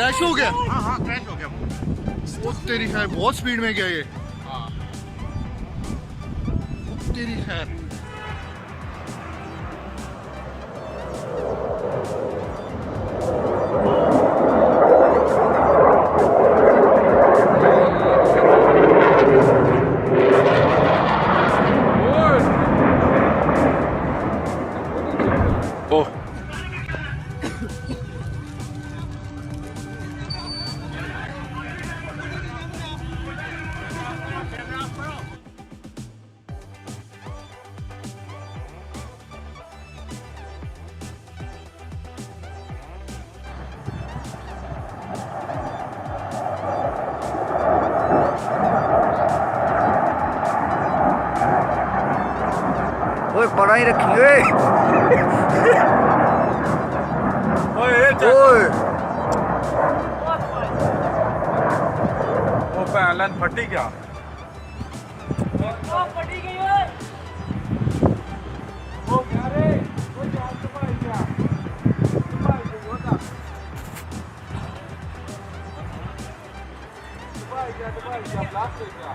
Crash हो गया? हाँ हाँ क्रैश हो गया वो। तेरी खैर बहुत स्पीड में गया ये। हाँ तेरी खैर। ओह ओए पढ़ाई रखी ओए ओए वो बैलन फटी क्या? फटी गई ओए। वो क्या रे? वो जान तो भाई क्या? भाई वो था। भाई क्या ब्लास्ट हो गया?